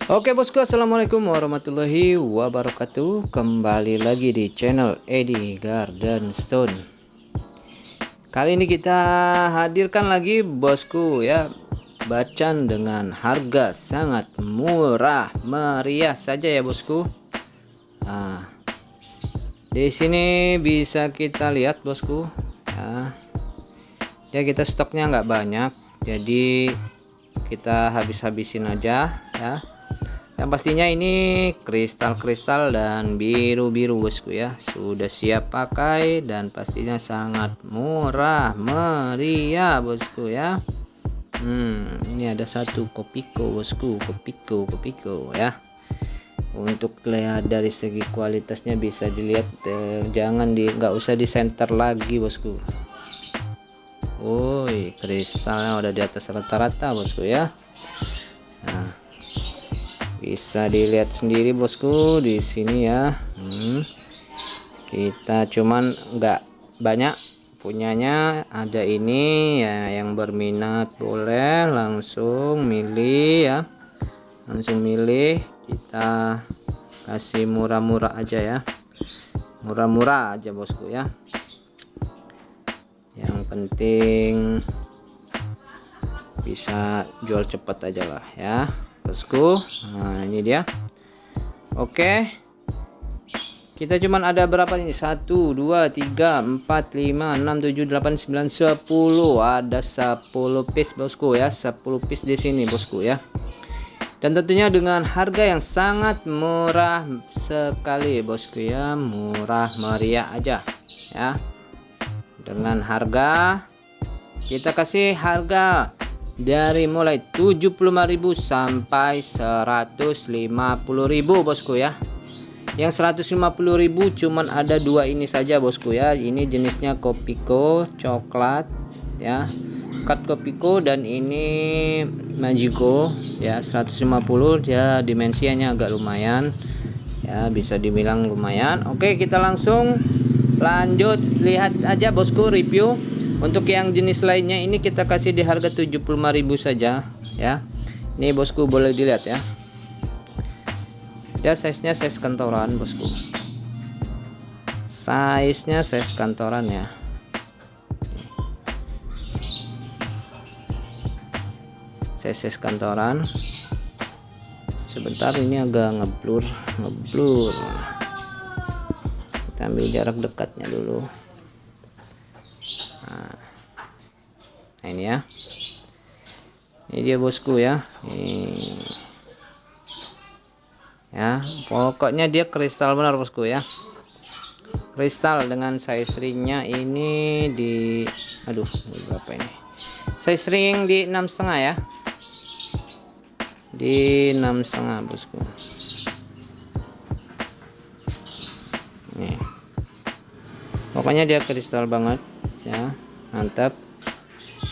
Oke bosku, assalamualaikum warahmatullahi wabarakatuh. Kembali lagi di channel Edi Garden Stone. Kali ini kita hadirkan lagi bosku ya, bacan dengan harga sangat murah meriah saja ya bosku. Nah, di sini bisa kita lihat bosku ya, kita stoknya nggak banyak, jadi kita habis-habisin aja ya. Yang pastinya ini kristal-kristal dan biru-biru bosku ya, sudah siap pakai dan pastinya sangat murah meriah bosku ya. Ini ada satu kopiko bosku, kopiko ya. Untuk lihat dari segi kualitasnya bisa dilihat, nggak usah di center lagi bosku. Woi, kristalnya udah di atas rata-rata bosku ya. Nah, bisa dilihat sendiri bosku di sini ya. Kita cuman nggak banyak punyanya, ada ini ya. Yang berminat boleh langsung milih ya, langsung milih. Kita kasih murah-murah aja ya, murah-murah aja bosku ya. Yang penting bisa jual cepat aja lah ya bosku. Nah ini dia. Oke, kita cuman ada berapa ini? 1 2 3 4 5 6 7 8 9 10. Ada 10 piece bosku ya, 10 piece di sini bosku ya. Dan tentunya dengan harga yang sangat murah sekali bosku ya, murah meriah aja ya. Dengan harga, kita kasih harga dari mulai 75.000 sampai 150.000 bosku ya. Yang 150.000 cuman ada dua ini saja bosku ya. Ini jenisnya kopiko coklat ya, cut kopiko, dan ini magico ya. 150 dia, dimensinya agak lumayan ya, bisa dibilang lumayan. Oke, kita langsung lanjut lihat aja bosku review. Untuk yang jenis lainnya ini kita kasih di harga 75.000 saja ya. Ini bosku boleh dilihat ya. Ya, size-nya size kantoran bosku. Size-nya size kantoran ya. Size kantoran. Sebentar, ini agak ngeblur. Kita ambil jarak dekatnya dulu. Nah ini ya, ini dia bosku ya. Ya, pokoknya dia kristal benar bosku ya, kristal dengan size ringnya ini di, aduh berapa ini, size ring di 6,5 ya, di 6,5 bosku. Nih, pokoknya dia kristal banget ya, mantap.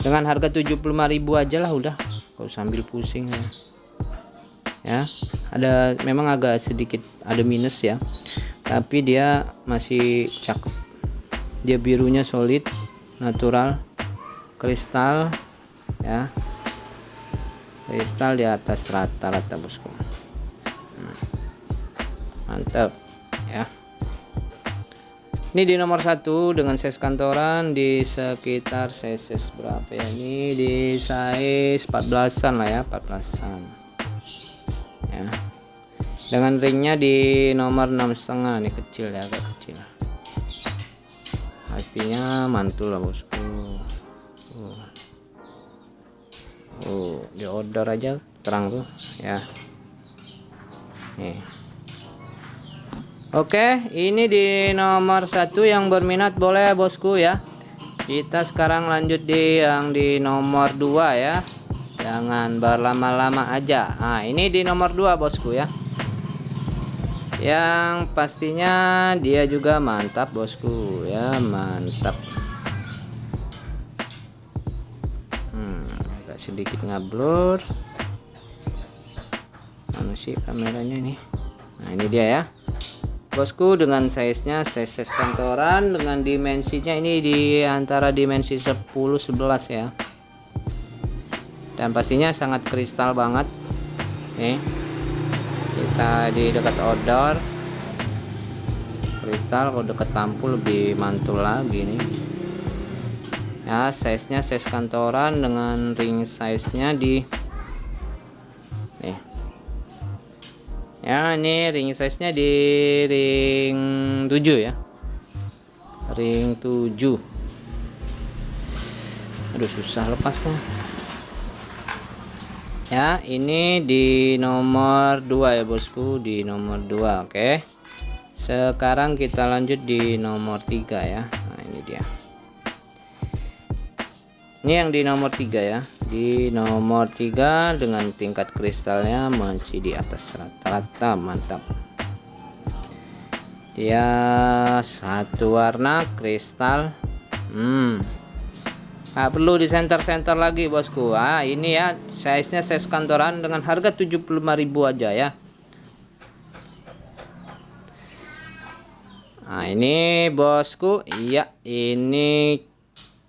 Dengan harga 75.000 aja lah udah, kau sambil pusing ya. Ada memang agak sedikit ada minus ya, tapi dia masih cakep. Dia birunya solid, natural, kristal ya, kristal di atas rata-rata bosku. Mantap ya. Ini di nomor 1 dengan size kantoran di sekitar size berapa ya, ini di size 14-an lah ya, 14-an ya. Dengan ringnya di nomor 6,5, nih kecil ya, agak kecil. Pastinya mantul lah bosku. Di order aja terang tuh ya. Nih. Oke, ini di nomor 1 yang berminat boleh bosku ya. Kita sekarang lanjut di yang di nomor 2 ya. Jangan berlama-lama aja. Nah, ini di nomor 2 bosku ya. Yang pastinya dia juga mantap bosku ya, mantap. Agak sedikit ngablur. Mana sih kameranya ini? Nah, ini dia ya bosku, dengan size-nya size kantoran, dengan dimensinya ini di antara dimensi 10-11 ya. Dan pastinya sangat kristal banget nih. Kita di dekat outdoor kristal, kalau dekat lampu lebih mantul lagi nih ya. Size nya size kantoran dengan ring size nya di nih ya, ini ring size nya di ring 7 ya, ring 7. Aduh susah lepasnya ya. Ini di nomor 2 ya bosku, di nomor 2. Oke, sekarang kita lanjut di nomor 3 ya. Nah ini dia, ini yang di nomor 3 ya. Di nomor 3 dengan tingkat kristalnya masih di atas rata-rata, mantap. Dia satu warna kristal, nggak perlu di center lagi bosku. Ini ya size nya size kantoran dengan harga 75.000 aja ya. Nah ini bosku, iya ini.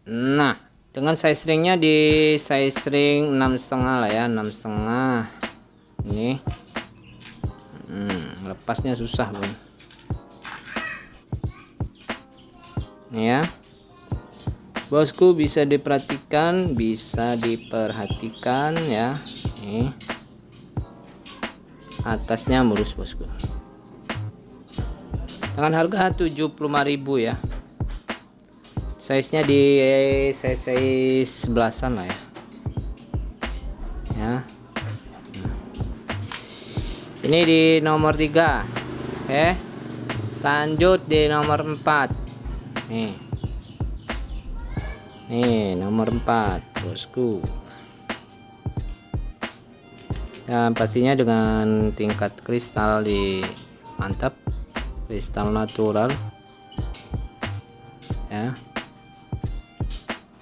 Nah dengan size ringnya di size ring 6,5 lah ya, 6,5 ini. Lepasnya susah bun ini ya bosku, bisa diperhatikan, bisa diperhatikan ya. Nih atasnya mulus bosku, dengan harga 75.000 ya. Size nya di size 11an lah ya. Ini di nomor 3. Oke, lanjut di nomor 4 nih nomor 4 bosku. Dan pastinya dengan tingkat kristal di mantap, kristal natural ya,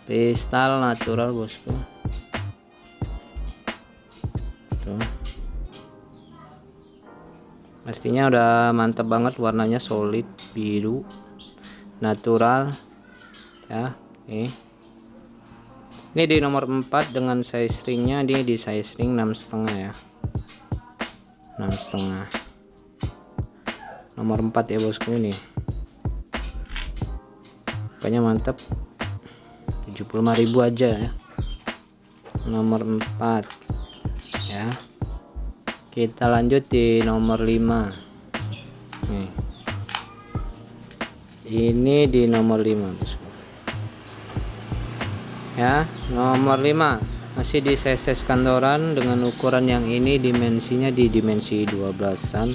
kristal natural bosku. Tuh pastinya udah mantap banget, warnanya solid biru natural ya. Ini di nomor 4 dengan size ringnya dia di size ring 6,5 ya, 6,5 nomor 4 ya bosku. Nih pokoknya mantap, 75.000 aja ya, nomor 4 ya. Kita lanjut di nomor 5 nih. Ini di nomor 5 bosku ya. Nomor 5 masih di size kantoran dengan ukuran yang ini, dimensinya di dimensi 12-an,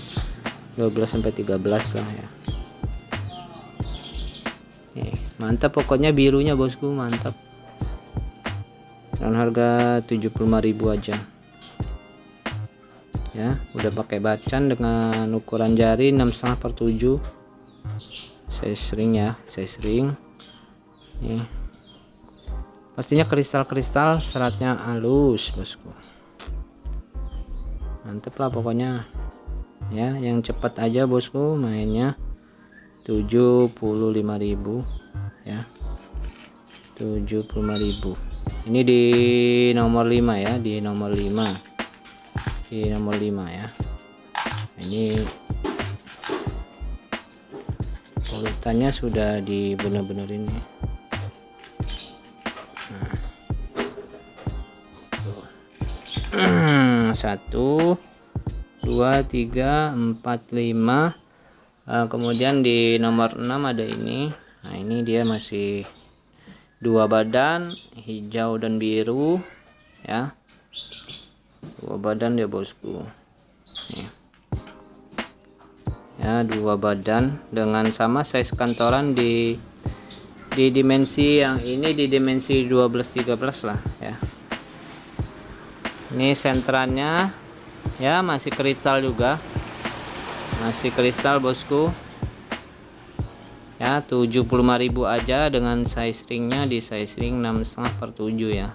12 sampai 13 lah ya. Nih, mantap pokoknya birunya bosku, mantap. Dan harga 75.000 aja ya. Udah pakai bacan dengan ukuran jari 6,5/7 size ring ya, size ring nih. Pastinya kristal-kristal, seratnya halus bosku, mantep lah pokoknya ya. Yang cepat aja bosku mainnya, 75.000 ya, 75.000. Ini di nomor 5 ya, di nomor 5, di nomor 5 ya. Ini polutannya sudah dibener-benerin nih. 1 2 3 4 5. Kemudian di nomor 6 ada ini. Nah ini dia masih 2 badan, hijau dan biru ya, 2 badan ya bosku nih. Ya 2 badan dengan sama size kantoran di dimensi yang ini, di dimensi 12-13 lah ya. Ini sentrannya ya masih kristal juga, masih kristal bosku ya. 75.000 aja dengan size ringnya di size ring 6,5/7 ya.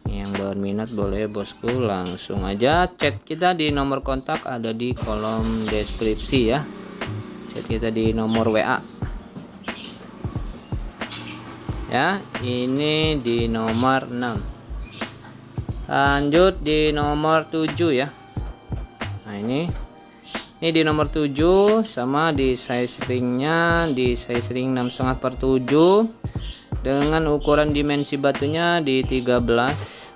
Yang berminat boleh bosku langsung aja chat kita di nomor kontak ada di kolom deskripsi ya. Chat kita di nomor WA ya. Ini di nomor 6. Lanjut di nomor 7 ya. Nah ini di nomor 7 sama di size ringnya di size ring 6,5/7 dengan ukuran dimensi batunya di 13.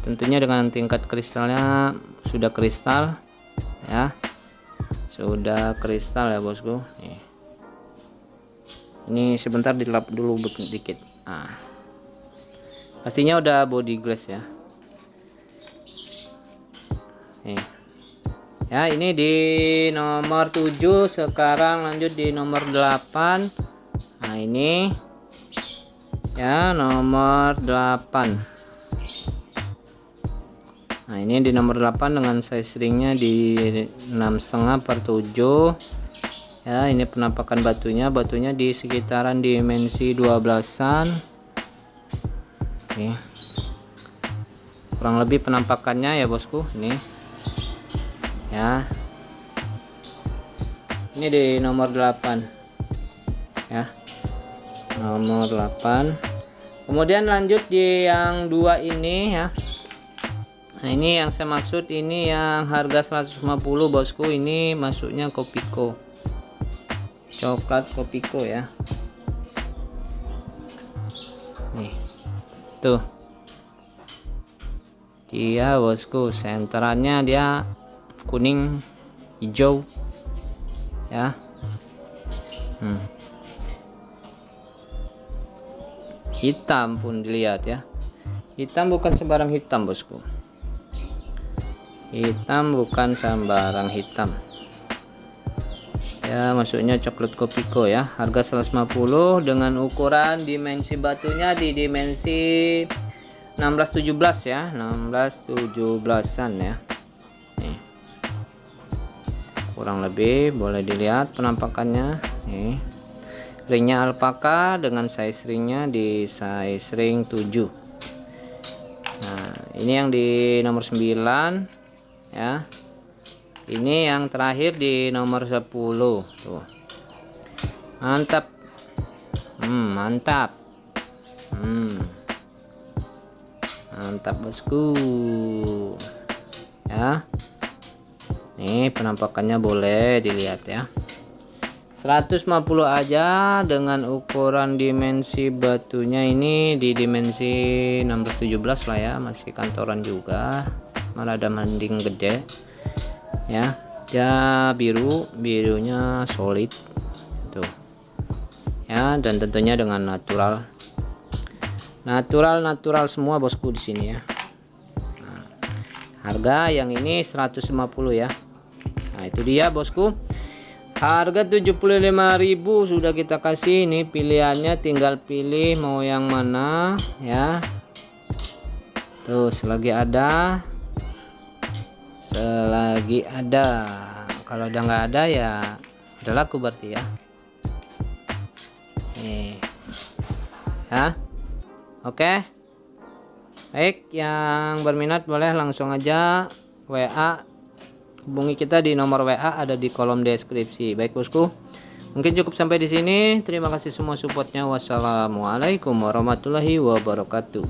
Tentunya dengan tingkat kristalnya sudah kristal ya, sudah kristal ya bosku. Ini sebentar dilap dulu sedikit. Nah, pastinya udah body glass ya. Nih ya, ini di nomor 7. Sekarang lanjut di nomor 8. Nah ini ya nomor 8. Nah ini di nomor 8 dengan size ringnya di 6,5/7 ya. Ini penampakan batunya di sekitaran dimensi 12-an. Oke, kurang lebih penampakannya ya bosku. Ini ya, ini di nomor 8 ya, nomor 8. Kemudian lanjut di yang 2 ini ya. Nah ini yang saya maksud, ini yang harga 150 bosku. Ini masuknya Kopiko, coklat Kopiko ya. Nih tuh dia bosku, senterannya dia kuning hijau ya. Hitam pun dilihat ya, hitam bukan sembarang hitam bosku, hitam bukan sembarang hitam ya. Maksudnya coklat Kopiko ya, harga 150 dengan ukuran dimensi batunya di dimensi 16-17 ya, 16-17an ya. Nih, kurang lebih boleh dilihat penampakannya. Nih, ringnya alpaka dengan size ringnya di size ring 7. Nah ini yang di nomor 9 ya. Ini yang terakhir di nomor 10 tuh. Mantap. Mantap. Mantap bosku ya. Nih penampakannya boleh dilihat ya, 150 aja dengan ukuran dimensi batunya ini di dimensi 16-17 lah ya. Masih kantoran juga, malah ada mending gede ya. Ya birunya solid tuh ya, dan tentunya dengan natural semua bosku di sini ya. Nah, harga yang ini 150 ya. Nah itu dia bosku, harga 75.000 sudah kita kasih. Ini pilihannya tinggal pilih mau yang mana ya. Tuh selagi ada, kalau udah nggak ada ya udah laku berarti ya. Nih ya. Oke, baik, yang berminat boleh langsung aja WA, hubungi kita di nomor WA ada di kolom deskripsi. Baik bosku, mungkin cukup sampai di sini. Terima kasih semua supportnya. Wassalamualaikum warahmatullahi wabarakatuh.